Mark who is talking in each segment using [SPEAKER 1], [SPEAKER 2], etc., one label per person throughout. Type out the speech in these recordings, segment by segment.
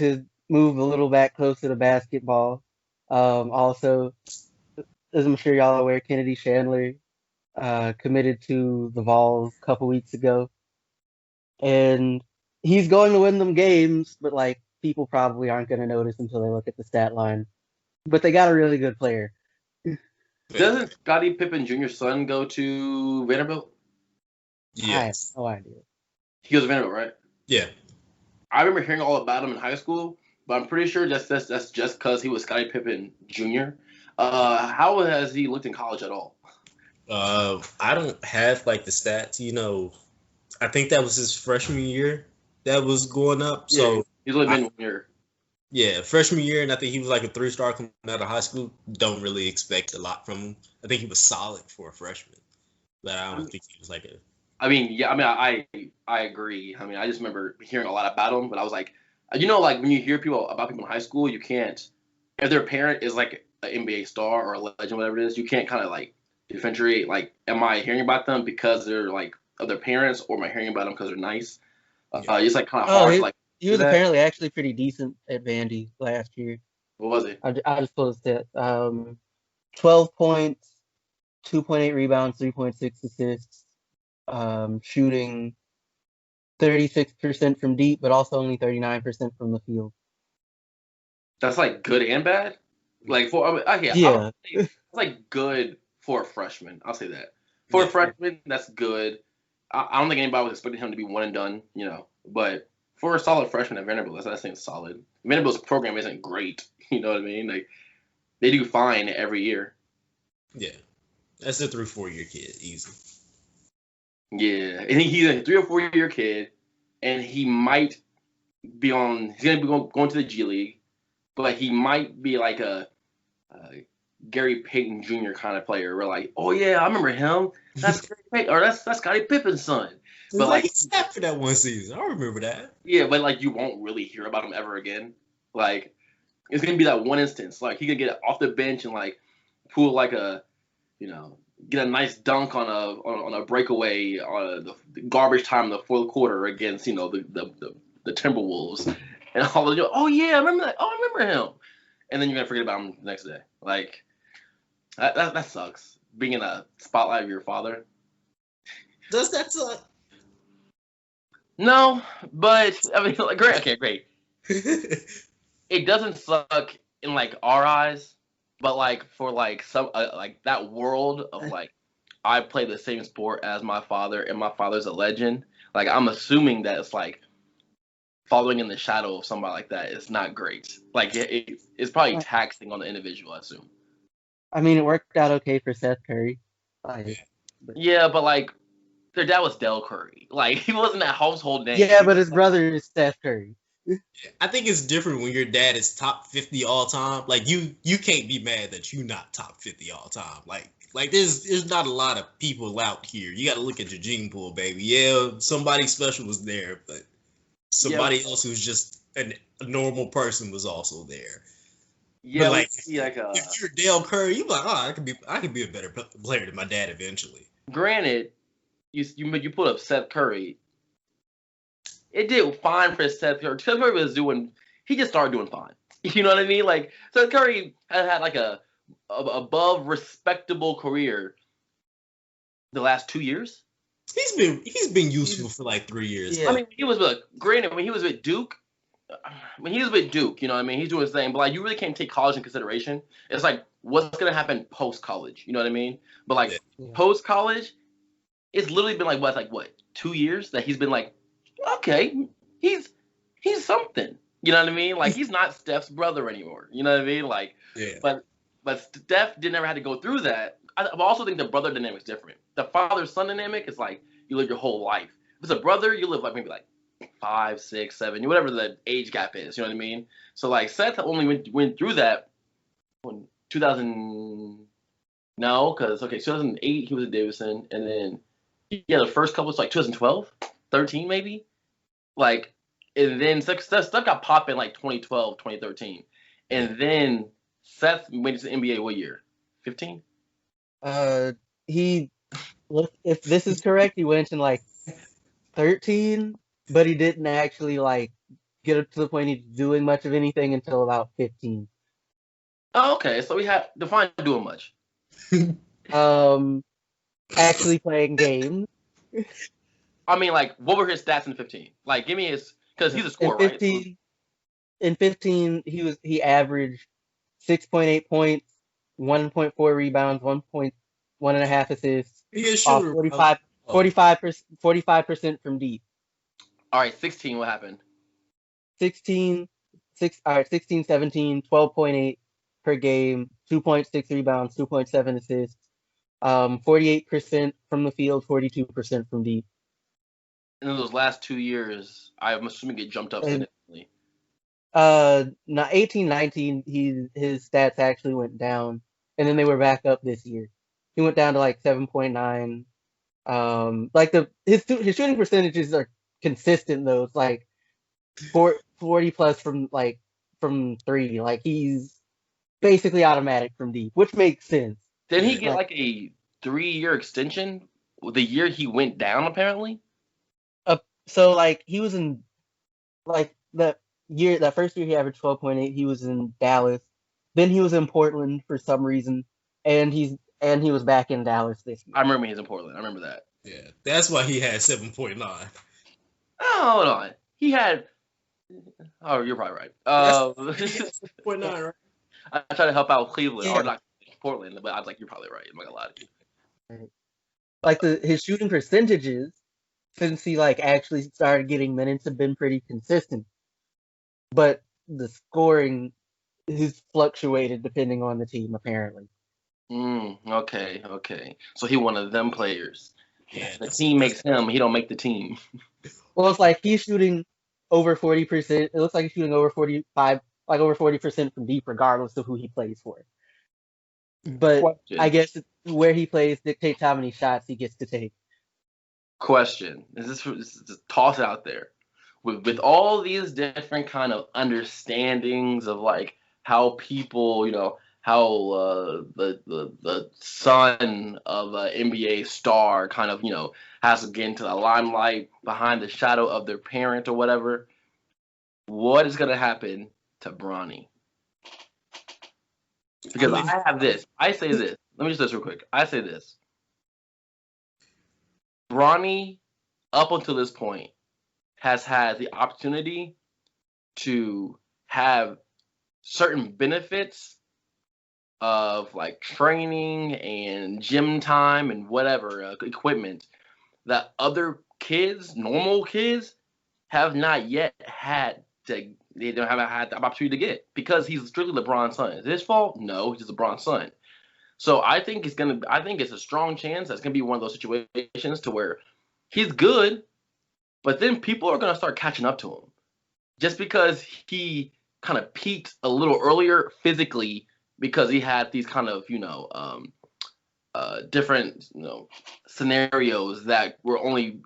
[SPEAKER 1] to move a little back closer to basketball, also, as I'm sure y'all are aware, Kennedy Chandler committed to the Vols a couple weeks ago, and he's going to win them games, but like people probably aren't going to notice until they look at the stat line. But they got a really good player.
[SPEAKER 2] Doesn't Scottie Pippen Jr.'s son go to Vanderbilt?
[SPEAKER 1] I have
[SPEAKER 3] Yes.
[SPEAKER 1] no idea.
[SPEAKER 2] He goes to Vanderbilt, right?
[SPEAKER 3] Yeah.
[SPEAKER 2] I remember hearing all about him in high school, but I'm pretty sure that's just because he was Scottie Pippen Jr. How has he looked in college at all?
[SPEAKER 3] I don't have like the stats. I think that was his freshman year that was going up. So
[SPEAKER 2] he's only been 1 year.
[SPEAKER 3] Yeah, freshman year, and I think he was like a 3-star coming out of high school. Don't really expect a lot from him. I think he was solid for a freshman, but I don't think he was like a.
[SPEAKER 2] I agree. I just remember hearing a lot about him, but I was like, like when you hear about people in high school, you can't, if their parent is like an NBA star or a legend, whatever it is, you can't kind of like differentiate, like, am I hearing about them because they're like of their parents, or am I hearing about them because they're nice? It's like kind of hard to like.
[SPEAKER 1] He was apparently actually pretty decent at Vandy last year.
[SPEAKER 2] What was it?
[SPEAKER 1] I just pulled his stats. 12 points, 2.8 rebounds, 3.6 assists, shooting 36% from deep, but also only 39% from the field.
[SPEAKER 2] That's like good and bad? Like
[SPEAKER 1] Yeah.
[SPEAKER 2] It's like good for a freshman. I'll say that. For a freshman, that's good. I don't think anybody was expecting him to be one and done, but for a solid freshman at Vanderbilt, that seems solid. Vanderbilt's program isn't great, you know what I mean? Like, they do fine every year.
[SPEAKER 3] Yeah, that's a 3 or 4 year kid, easy.
[SPEAKER 2] Yeah, and he's a 3 or 4 year kid, and he might be on. He's gonna be going to the G League, but he might be like a Gary Payton Jr. kind of player. We're like, oh yeah, I remember him. That's Gary Payton, or that's Scottie Pippen's son.
[SPEAKER 3] But like he snapped for that one season. I remember that.
[SPEAKER 2] Yeah, but like you won't really hear about him ever again. Like it's gonna be that one instance. Like he could get off the bench and like pull like a, get a nice dunk on a breakaway on the garbage time in the fourth quarter against the Timberwolves, and all of you. Oh yeah, I remember that. Oh, I remember him. And then you're gonna forget about him the next day. Like that sucks. Being in the spotlight of your father.
[SPEAKER 3] Does that suck?
[SPEAKER 2] No, but I mean, like, great. Okay, great. It doesn't suck in like our eyes, but like for like some like that world of like I play the same sport as my father, and my father's a legend. Like I'm assuming that it's like following in the shadow of somebody like that is not great. Like it's probably taxing on the individual, I assume.
[SPEAKER 1] I mean, it worked out okay for Seth Curry.
[SPEAKER 2] Yeah, but like their dad was Del Curry. Like he wasn't that household name.
[SPEAKER 1] Yeah, but his brother is Steph Curry.
[SPEAKER 3] I think it's different when your dad is top 50 all time. Like you can't be mad that you're not top 50 all time. Like there's not a lot of people out here. You got to look at your gene pool, baby. Yeah, somebody special was there, but somebody else who's just a normal person was also there.
[SPEAKER 2] Yeah,
[SPEAKER 3] but like if you're Dale Curry, you're like, oh, I could be a better player than my dad eventually.
[SPEAKER 2] Granted, you put up Seth Curry. It did fine for Seth Curry. Seth Curry he just started doing fine. You know what I mean? Like Seth Curry had like a above respectable career the last 2 years.
[SPEAKER 3] He's been useful for like 3 years.
[SPEAKER 1] Yeah.
[SPEAKER 2] I mean, when he was with Duke, you know what I mean? He's doing his thing, but like you really can't take college in consideration. It's like what's gonna happen post college, you know what I mean? But like post college, it's literally been like what 2 years that he's been like, okay, he's something. You know what I mean? Like he's not Steph's brother anymore. You know what I mean? Like, but Steph didn't ever have to go through that. I also think the brother dynamic is different. The father-son dynamic is like you live your whole life. If it's a brother, you live like maybe like 5, 6, 7, whatever the age gap is. You know what I mean? So like Seth only went through that in 2000. No, because 2008 he was at Davidson, and then the first couple was like 2012, 13 maybe. Like, and then stuff got popping like 2012, 2013, and then Seth went to the NBA what year? 15.
[SPEAKER 1] If this is correct, he went in like 13, but he didn't actually like get up to the point he's doing much of anything until about 15.
[SPEAKER 2] Oh, okay. So we have define doing much.
[SPEAKER 1] Actually playing games.
[SPEAKER 2] I mean, like, what were his stats in 15? Like, give me his, because he's a
[SPEAKER 1] In
[SPEAKER 2] scorer, right?
[SPEAKER 1] 15, in 15, he averaged 6.8 points, 1.4 rebounds, 1.1.5 assists,
[SPEAKER 3] He a
[SPEAKER 1] off
[SPEAKER 3] shooter, bro.
[SPEAKER 1] 45% from deep.
[SPEAKER 2] All right, 16. What happened?
[SPEAKER 1] 16, 16, 17, 12.8 per game, 2.6 rebounds, 2.7 assists, 48% from the field, 42% from deep.
[SPEAKER 2] In those last 2 years, I'm assuming it jumped up
[SPEAKER 1] And
[SPEAKER 2] significantly.
[SPEAKER 1] 18, 19, his stats actually went down, and then they were back up this year. He went down to like 7.9. Like his shooting percentages are consistent though. It's like 40 plus from three. Like he's basically automatic from deep, which makes sense.
[SPEAKER 2] Didn't he get
[SPEAKER 1] Like
[SPEAKER 2] like a 3-year extension the year he went down, apparently?
[SPEAKER 1] so like he was in like that first year he averaged 12.8. He was in Dallas. Then he was in Portland for some reason, and he was back in Dallas this year.
[SPEAKER 2] I remember he's in Portland. I remember that.
[SPEAKER 3] Yeah, that's why he had 7.9.
[SPEAKER 2] Oh, hold on. He had. Oh, you're probably right.
[SPEAKER 3] He had 7.9, right?
[SPEAKER 2] I try to help out Cleveland
[SPEAKER 1] Yeah.
[SPEAKER 2] or not Portland, but I was like, you're probably right. I'm not gonna lie to you.
[SPEAKER 1] Like his shooting percentages since he like actually started getting minutes have been pretty consistent, but the scoring has fluctuated depending on the team apparently.
[SPEAKER 2] Okay. So he one of them players.
[SPEAKER 3] Yeah,
[SPEAKER 2] The team makes him. He don't make the team.
[SPEAKER 1] Well, it's like he's shooting over 40%. It looks like he's shooting over 45, like over 40% from deep, regardless of who he plays for. But
[SPEAKER 2] Question.
[SPEAKER 1] I guess where he plays dictates how many shots he gets to take.
[SPEAKER 2] Question. This is just toss it out there. With all these different kind of understandings of like how people, how the son of an NBA star kind of, has to get into the limelight behind the shadow of their parent or whatever. What is gonna happen to Bronny? Because I have this. I say this. Let me just do this real quick. I say this. Bronny, up until this point, has had the opportunity to have certain benefits of like training and gym time and whatever equipment that other kids, normal kids, have not yet had to. They haven't had the opportunity to get because he's strictly LeBron's son. Is it his fault? No, he's just LeBron's son. So I think it's a strong chance that's gonna be one of those situations to where he's good, but then people are gonna start catching up to him just because he kind of peaked a little earlier physically because he had these kind of different scenarios that were only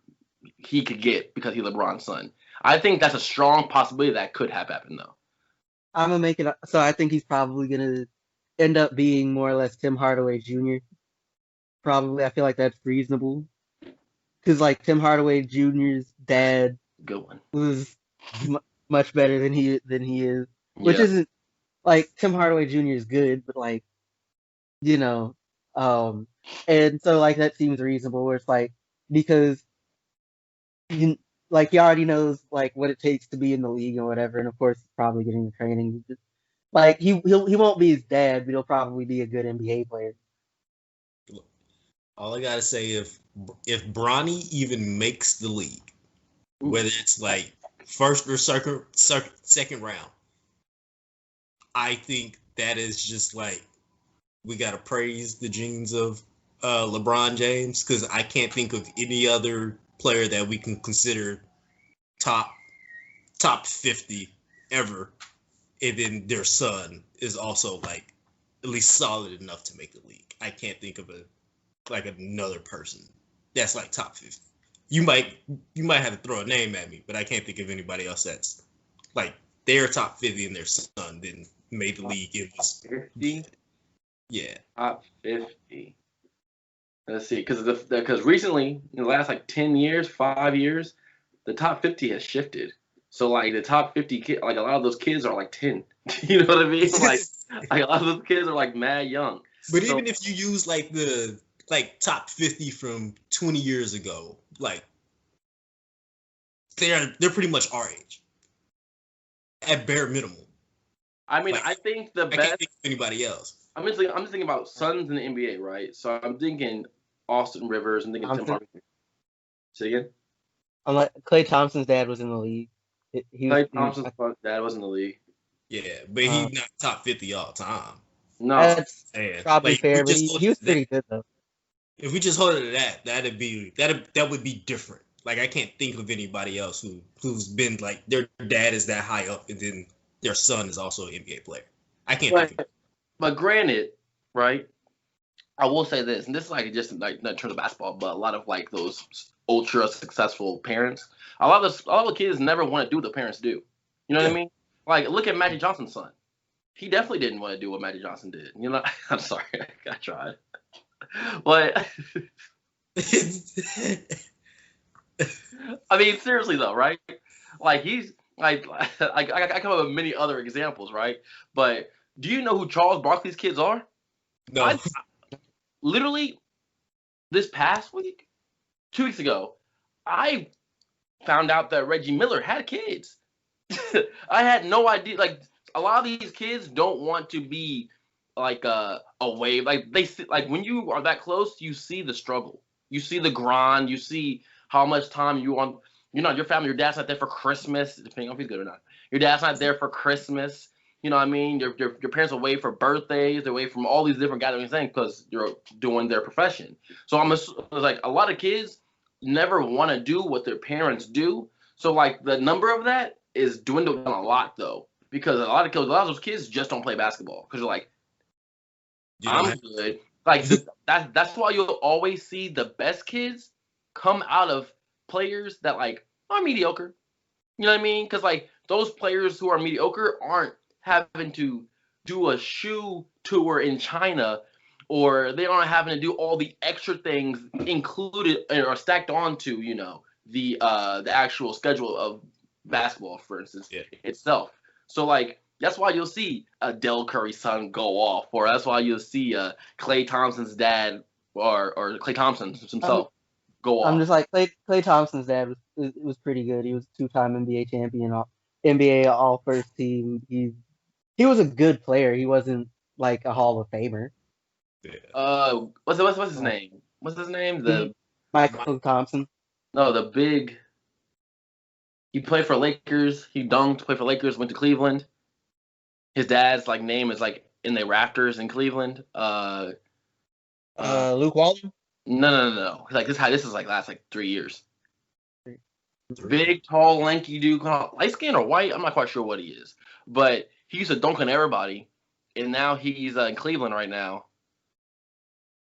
[SPEAKER 2] he could get because he's LeBron's son. I think that's a strong possibility that could have happened though.
[SPEAKER 1] I'm gonna make it so I think he's probably gonna end up being more or less Tim Hardaway Jr. Probably, I feel like that's reasonable because like Tim Hardaway Jr.'s dad
[SPEAKER 2] Good one.
[SPEAKER 1] was much better than he is, which isn't like Tim Hardaway Jr. is good, but like and so like that seems reasonable. Where it's like because like he already knows like what it takes to be in the league and whatever, and of course he's probably getting the training. Like he won't be his dad, but he'll probably be a good NBA player.
[SPEAKER 3] All I gotta say, if Bronny even makes the league, whether it's like first or second round, I think that is just like we gotta praise the genes of LeBron James because I can't think of any other player that we can consider top 50 ever, and then their son is also like at least solid enough to make the league. I can't think of another person that's like top 50. You might have to throw a name at me, but I can't think of anybody else that's like their top 50 and their son then made the league. It was
[SPEAKER 2] 50.
[SPEAKER 3] Yeah,
[SPEAKER 2] top 50. Let's see, because recently in the last like 10 years, 5 years, the top 50 has shifted. So like the top 50 kids, like a lot of those kids are like 10. You know what I mean? Like a lot of those kids are like mad young.
[SPEAKER 3] But
[SPEAKER 2] So
[SPEAKER 3] even if you use like the top 50 from 20 years ago, like they're pretty much our age at bare minimum.
[SPEAKER 2] I mean,
[SPEAKER 3] Like,
[SPEAKER 2] I think the
[SPEAKER 3] I
[SPEAKER 2] best.
[SPEAKER 3] can't think of anybody else.
[SPEAKER 2] I'm just thinking about Suns in the NBA, right? So I'm thinking Austin Rivers. I'm thinking Tim
[SPEAKER 1] Thompson.
[SPEAKER 2] Hardaway. Say again.
[SPEAKER 1] I'm like Klay Thompson's dad was in the league.
[SPEAKER 2] Klay Thompson's dad was in the league.
[SPEAKER 3] Yeah, but he's not top 50 all time.
[SPEAKER 2] No,
[SPEAKER 1] that's
[SPEAKER 3] And
[SPEAKER 1] probably
[SPEAKER 3] like,
[SPEAKER 1] fair, but he was pretty good though.
[SPEAKER 3] If we just hold it to that would be different. Like I can't think of anybody else who's been like their dad is that high up and then their son is also an NBA player. I can't think of.
[SPEAKER 2] But granted, right? I will say this, and this is like just like not in terms of basketball, but a lot of like those ultra successful parents, a lot of kids never want to do what the parents do. You know what I mean? Like look at Magic Johnson's son. He definitely didn't want to do what Magic Johnson did. You know, I'm sorry, I tried, but I mean seriously though, right? Like he's like I come up with many other examples, right? But do you know who Charles Barkley's kids are?
[SPEAKER 3] No.
[SPEAKER 2] Literally, this past week, 2 weeks ago, I found out that Reggie Miller had kids. I had no idea. Like a lot of these kids don't want to be like away. Like they see, like when you are that close, you see the struggle, you see the grind, you see how much time you on. You know, your family, your dad's not there for Christmas, depending on if he's good or not. Your dad's not there for Christmas. You know what I mean? Your parents are away for birthdays. They're away from all these different gatherings things because you're doing their profession. So like a lot of kids never want to do what their parents do. So like the number of that is dwindled down a lot though, because a lot of those kids just don't play basketball because they're like, I'm good. Like that's why you'll always see the best kids come out of players that like are mediocre. You know what I mean? Because like those players who are mediocre aren't having to do a shoe tour in China, or they aren't having to do all the extra things included or stacked onto, you know, the actual schedule of basketball, for instance, itself. So like that's why you'll see Del Curry's son go off, or that's why you'll see Klay Thompson's dad or Klay Thompson himself go off.
[SPEAKER 1] I'm just like Klay Thompson's dad was pretty good. He was 2-time NBA champion, NBA All First Team. He was a good player. He wasn't like a Hall of Famer.
[SPEAKER 2] What's his name? What's his name?
[SPEAKER 1] Michael Thompson.
[SPEAKER 2] No, the big. He played for Lakers. He dunked. Played for Lakers. Went to Cleveland. His dad's like name is like in the Raptors in Cleveland.
[SPEAKER 1] Luke Walton.
[SPEAKER 2] No. Like this is like last like 3 years. Big, tall, lanky dude, light skin or white. I'm not quite sure what he is, but he used to dunk on everybody, and now he's in Cleveland right now.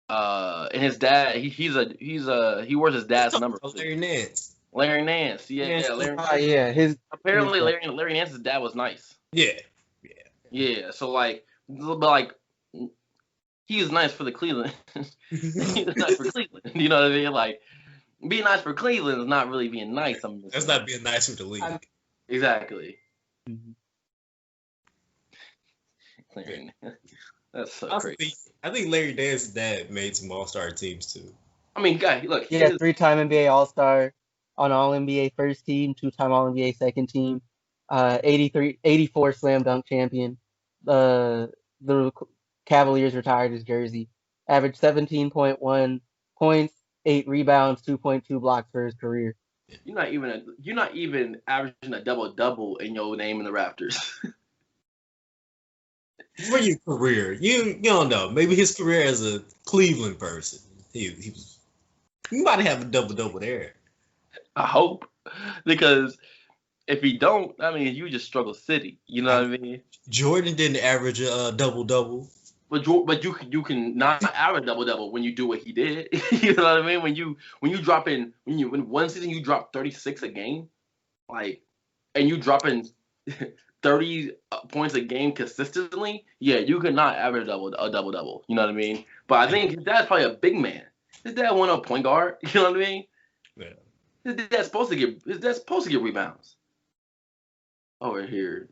[SPEAKER 2] And his dad, he wears his dad's number.
[SPEAKER 3] Larry Nance.
[SPEAKER 2] Larry Nance, yeah. Larry.
[SPEAKER 1] Apparently,
[SPEAKER 2] Larry Nance's dad was nice.
[SPEAKER 3] Yeah.
[SPEAKER 2] So like, but like, he was nice for the Cleveland. He was nice for Cleveland. You know what I mean? Like, being nice for Cleveland is not really being nice.
[SPEAKER 3] That's not being nice for the league.
[SPEAKER 2] Exactly.
[SPEAKER 1] Mm-hmm.
[SPEAKER 2] That's so crazy.
[SPEAKER 3] I think Larry Nance's dad made some All-Star teams too.
[SPEAKER 2] I mean, guy, look.
[SPEAKER 1] He had 3-time NBA All-Star, on All-NBA first team, 2-time All-NBA second team, 84 slam dunk champion. The Cavaliers retired his jersey. Averaged 17.1 points, 8 rebounds, 2.2 blocks for his career.
[SPEAKER 2] You're not even averaging a double-double in your name in the Raptors.
[SPEAKER 3] For your career, you don't know. Maybe his career as a Cleveland person, he might have a double-double there.
[SPEAKER 2] I hope, because if he don't, I mean, you just struggle city. You know what I mean?
[SPEAKER 3] Jordan didn't average a double-double.
[SPEAKER 2] But you can not average double-double when you do what he did. You know what I mean? When one season you drop 36 a game, like, and you drop in 30 points a game consistently, yeah, you could not average a double-double. You know what I mean? But I think his dad's probably a big man. His dad went up point guard. You know what I mean?
[SPEAKER 3] Yeah.
[SPEAKER 2] His dad's supposed to get rebounds. over here,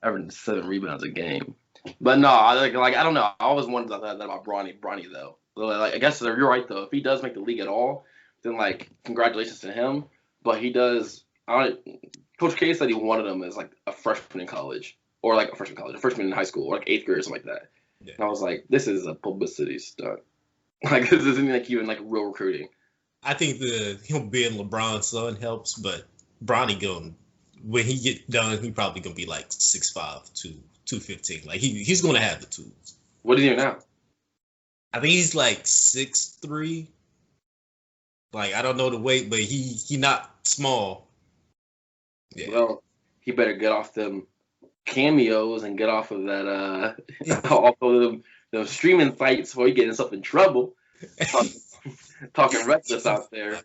[SPEAKER 2] averaging 7 rebounds a game. But no, I don't know. I always wondered that about Bronny though. So, like, I guess you're right though. If he does make the league at all, then like congratulations to him. But he does. Coach K said he wanted him as like a freshman in college, or like a freshman in high school, or like 8th grade or something like that. Yeah. And I was like, this is a publicity stunt. Like this isn't like even like real recruiting.
[SPEAKER 3] I think him being LeBron's son helps, but Bronny when he get done, he probably gonna be like 6'5" to 215. Like he's gonna have the tools.
[SPEAKER 2] What is he now?
[SPEAKER 3] I think he's like 6'3". Like I don't know the weight, but he not small.
[SPEAKER 2] Yeah. Well, he better get off them cameos and get off of that off of them streaming sites before he get himself in trouble. Talking reckless out there.